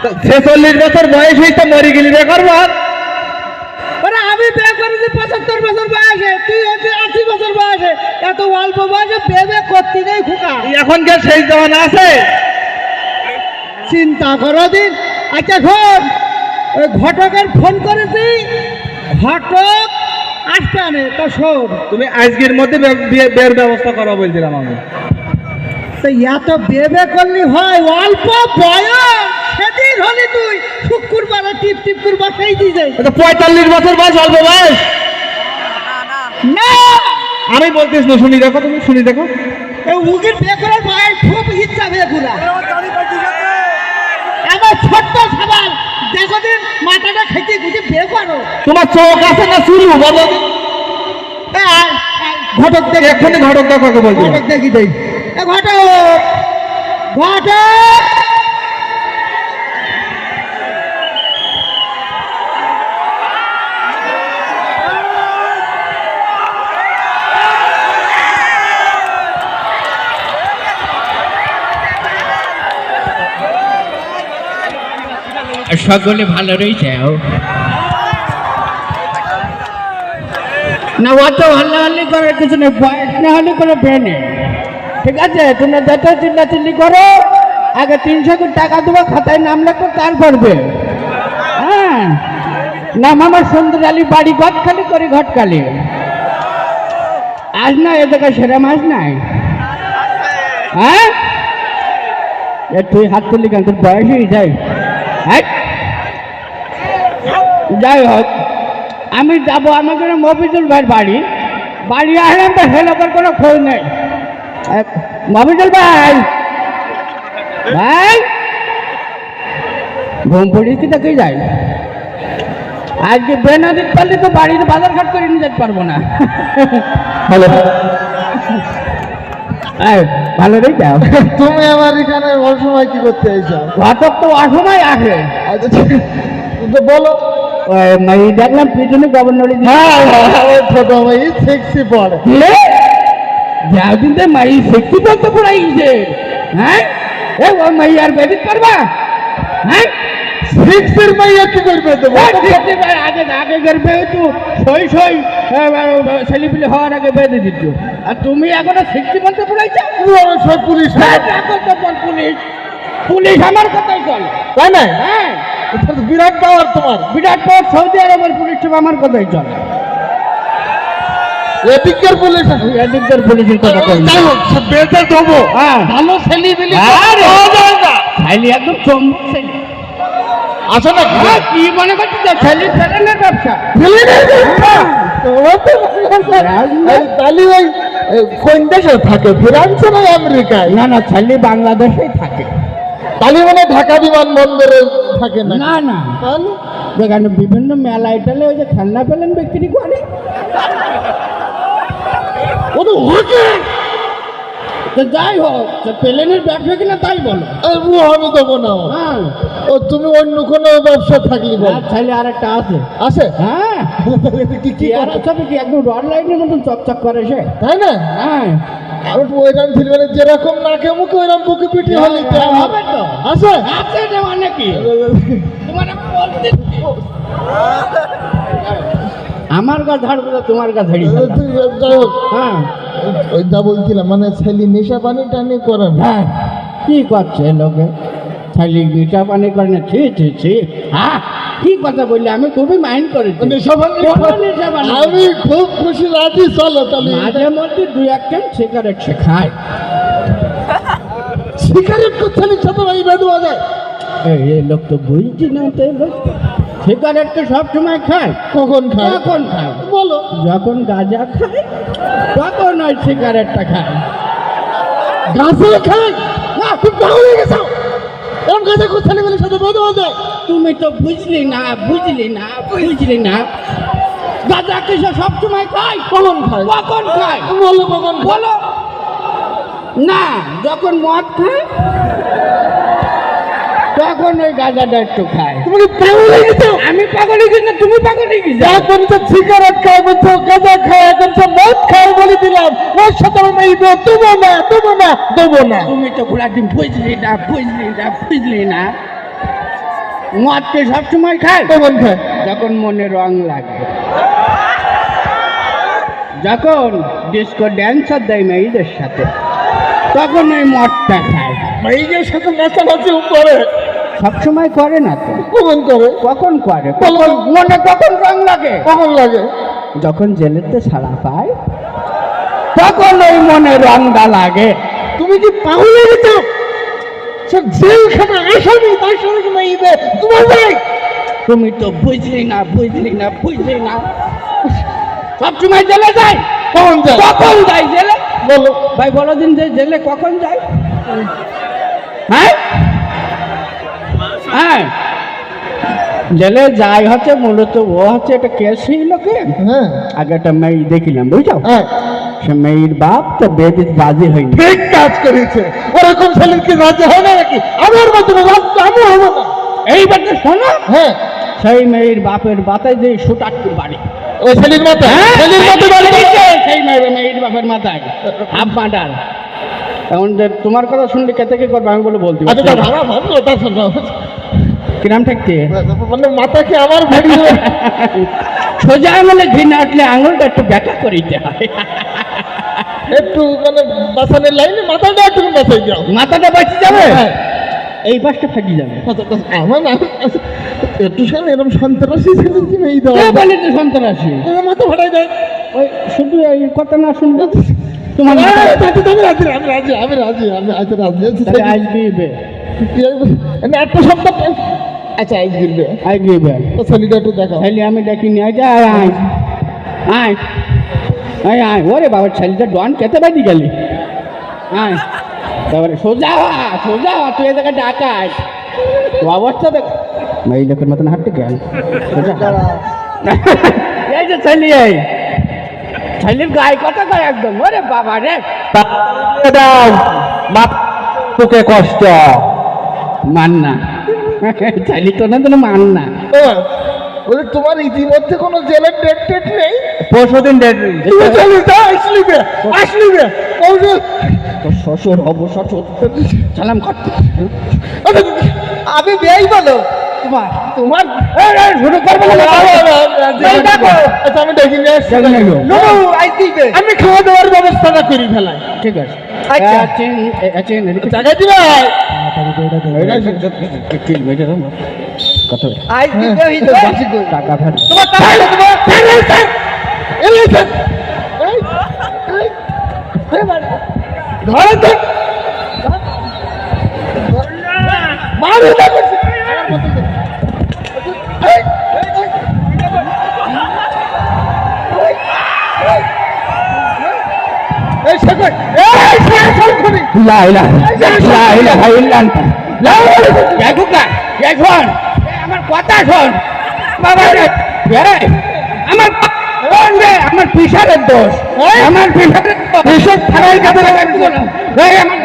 46 বছর বয়স হইতে মরে গেলি বিয়ে করবো? আমি বিয়ে করেছি 75 বছর বয়সে, তুই হচ্ছে 80 বছর বয়সে, এত অল্প বয়সে বিয়ে করতে নেই খোকা। এখন কে সেই জমানা আছে? চিন্তা করো দিন। আচ্ছা শোন, ওই ঘটকের ফোন করেছি, ঘটক আসতে আনে। তো শোন, তুমি আজকের মধ্যে বিয়ের ব্যবস্থা করো বলছিলাম আমি। তো এত বিয়ে করলি হয়? অল্প বয়স, সেদিন হলি তুই শুক্রবারে টিপ টিপ করে বসাই দিয়ে যাই। 45 বছর বয়স অল্প বয়স না, আমি বলতেছ না, শুনি দেখো, তুমি শুনি দেখো। উগির বিয়ে করার বয়স খুব ইচ্ছা বিয়ে করা। এবার ছোট্ট সবাল দেখো দিন, মাথাটা খেতে খুঁজে বিয়ে করো। তোমার চোখ আছে না শুরু বলো? ঘটক দেখে এক্ষুনি ঘটক দেখো বলছি। ঘটক দেখি দেই। ঘটক, ঘটক, সকলে ভালো রয়েছে না? অত হাল্লাহাল্লি করার কিছু নেই, বয়স না হলে কোনো বিয়ে নেই, ঠিক আছে? তোমরা যত চিল্লাচিল্লি করো, আগে 300 কোটি টাকা দেবো, খাতায় নাম লেখো, তারপর বিয়ে। হ্যাঁ, নাম আমার সুন্দর আলী, বাড়ি ঘটখালি, করি ঘটখালি। আজ না এদিকে সেরা মাছ নাই। হ্যাঁ, তুই হাত তুলি কেন? তোর বয়সই যাই। যাই হোক, আমি যাবো আমাকে মফিজুল ভাইয়ের বাড়ি। বাড়ি আসলাম তো সে লোকের কোনো খোঁজ নেই। মফিজুল ভাই, ভাই ঘুম পড়িস কি দেখে যাই? আজকে বে না দিতে পারলে তো বাড়িতে বাজার ঘাট করে নিয়ে যেতে পারবো না। হ্যালো, ভালো রে যাও। তুমি আমার এখানে অসময় কি করতে এসো? ঘটক তো অসময় আসে। আচ্ছা বলো। দেখলাম পিছনে গভর্নর। ছোট ভাই সেক্সি পড়ে। যাওদিন তো মাই সেক্সি বলতে পড়াই গেছে। হ্যাঁ, এ ও মাই আর বেদিত করবা? হ্যাঁ, সেক্সের মাইয়া কি করবে? দেবো আগে আগে করবে তো, সই সই ছেলেপিলে হওয়ার আগে বেঁধে দিত। আর তুমি এখনো সেক্সি বলতে পড়াইছো? পুলিশ পুলিশ, পুলিশ আমার কথাই চলে, তাই না? হ্যাঁ, বিরাট পাওয়ার তোমার। বিরাট পাওয়ার। সৌদি আরবের পুলিশ আমার কথাই চলে। এদিকের পুলিশ, এদিককার পুলিশের কথা কই না। বেঁধে দেবো। হ্যাঁ, ভালো ছেলেপিলে খাইলি একদম চম্বক ছেলে। আসো না কি মনে করছিস? ছেলে ফেরানোর ব্যবসা। তালি ভাই কোন দেশে থাকে? ফ্রান্সে না আমেরিকায়? না না, ছেলে বাংলাদেশেই থাকে। তালি মানে ঢাকা বিমানবন্দরে থাকে না? না না, যেখানে বিভিন্ন মেলা আইটালে ওই যে খেলনা পেলেন বিক্রি করে। ও তো হচ্ছে। তো যাই হোক, প্লেনের ব্যবসা কিনা তাই বলো। আমি দেবো না। হ্যাঁ, ও তুমি অন্য কোনো ব্যবসা থাকলে বল। ছেলে আরেকটা আছে। আছে? হ্যাঁ, কি কি আর ছবি কি একদম রড লাইনের মতন চকচক করে সে। তাই না? হ্যাঁ, আর ওইরকম ছিল যেরকম নাকে মুখে ওইরকম বুকে পিটি হলে হবে তো। আছে আছে এটা মানে কি? তোমার বলতে আমার গা ঝাড়বো না, তোমার গা ঝাড়ি। যাই হোক, হ্যাঁ, ওইটা বলছিলাম মানে ছেলে নেশা পানি টানি করে না। হ্যাঁ, কি করছে লোকে? খালি মিঠা পানি করে না? ছি। হ্যাঁ, কি কথা বললে? আমি খুবই মাইন্ড করেছি। নেশা পানি আমি খুব খুশি রাজি। চলো তাহলে। মাঝে মধ্যে 2-1 সিগারেট সে খায়। সিগারেট তো ছেলের সাথে ভাই বেঁধে যায়। এই লোক তো বুঝছি না। তো লোক সিগারেট তো সব সময় খায়। কখন খায়? কখন খায় বলো। যখন গাঁজা খায় তখন ওই সিগারেটটা খায়। গাছে খায় না? তুমি পাগল হয়ে গেছো? এরকম গাছে কোন ছেলেগুলোর সাথে বেঁধে যায়? তুমি তো বুঝলি না। গাঁজা কিসে সব সময় খায়? কখন খায়? কখন খায় বলো কখন? বলো না। যখন মদ খায় তখন ওই গাঁজাটা একটু খায়। তুমি পাগল হয়ে গেছো? আমি পাগল হয়ে গেছি না, তুমি পাগল হয়ে গেছো? এখন তো সিগারেট খায় বলছো, গাঁজা খায়, এখন তো মদ খায় বলে দিলাম। ওর সাথে আমি দেবো না। তুমি তো ঘোড়া ডিম বুঝলি না। মদ কি সবসময় খায়? কখন খায়? যখন মনে রং লাগবে, যখন ডিস্কো ড্যান্সার দেয় মেয়েদের সাথে, তখন ওই মদটা খায়। মেয়েদের সাথে নাচানাচি করে? সবসময় করে না তো। কখন করে? কখন করে? কখন মনে কখন রং লাগে? কখন লাগে? যখন জেলেতে ছাড়া পায়, তখন ওই মনে রংটা লাগে। তুমি কি পাগল হয়ে গেছো? সব জেলখানা আসামি, তার সঙ্গে মেয়েদের তোমার ভাই। তুমি তো বুঝলি না, বুঝলি না, বুঝলি না। সবসময় জেলে যায়। কখন যায়? কখন যায় জেলে? বলো ভাই বলো দিন যে জেলে কখন যায়? হ্যাঁ হ্যাঁ, জেলে যায় হচ্ছে মূলত ও হচ্ছে একটা কেস হইল কি, হ্যাঁ আগে একটা মেয়ে দেখিলাম বুঝছো, হ্যাঁ সে মেয়ের বাপ তো বেদিত রাজি হয়নি। ঠিক কাজ করেছে। ওরকম ছেলের কি রাজি হয় না নাকি? আমার মতো আমি হবো না। এইবার তো শোনো, হ্যাঁ সেই মেয়ের বাপের বাতায় যে সুটাট্টু বাড়ি, ওই ছেলের মতো ছেলের মতো বাড়ি দিয়েছে, সেই মেয়ের বাপের মাথায় হাফ মার্ডার। এখন যে তোমার কথা শুনলে কে থেকে করবে আমি বলে বলতে আচ্ছা তা ভাড়া ভাবলো ওটা শোনো। কিরাম থাকতে মানে মাথা কি আমার ভারী হয়ে সোজা আঙুলে ঘি না উঠলে আঙুলটা একটু ব্যাখ্যা করিতে হয়। একটু মানে বাসানের লাইনে মাথাটা একটু বাঁচাই দাও। মাথাটা বাঁচি যাবে, হ্যাঁ। এই পাশটা ফাঁকি যাবে। আমার না একটু সামনে এরকম সন্ত্রাসী ছেলে কি মেয়ে দেওয়া কে বলে তো সন্ত্রাসী? মাথা ফাটাই দেয়। ওই শুধু এই কথা না শুনলে তোমার আমি রাজি আমি রাজি আমি রাজি আমি আজ রাজি আছি। আজ গিয়ে আমি একটা সপ্তাহ আচ্ছা আজ গিরবে আই গিয়ে ছেলেটা একটু দেখো। তাহলে আমি দেখিনি আয় আয় আয় আয় আয় আয়, ওরে বাবা ছেলেটা ডন কেতে বাজি গেলি, আয় তারপরে সোজা সোজা তুই এ জায়গায় ডাকাস, তো অবস্থা দেখ এই লোকের মতন হাঁটতে গেল। এই যে ছেলে, এই ছেলের গায়ে কথা কয় একদম, ওরে বাবা রে দাও বাপ তোকে কষ্ট মান না, ছেলে তো না তো মান না। বলে তোমার ইতিমধ্যে কোনো জেলের ডেট টেট নেই? পরশুদিন ডেট আসলি তোর শ্বশুর হব শ্বশুর সালাম করতে আমি বেয়াই বলো তোমার তোমার শুরু করবো না। আচ্ছা আমি ডেকে নিয়ে আসছি। ডেকে নিয়ে এসো। আমি খাওয়া দাওয়ার ব্যবস্থাটা করি ফেলাই। ঠিক আছে আচ্ছা। জায়গায় দিবে টাকা ফেল তোমার ঘরে তো মারু না করছে। এই শেখর এই শেখর খুনি লা ইলাহা লা ইলাহা ইল্লাল্লাহ লা ইলাহা এখন আমার কথা শোন বাবা রে, এই আমার শোন রে, আমার পিসারের দোষ, আমার পিসারের দোষ, পিসার থানায় কাছে লাগাচ্ছিল। এই আমার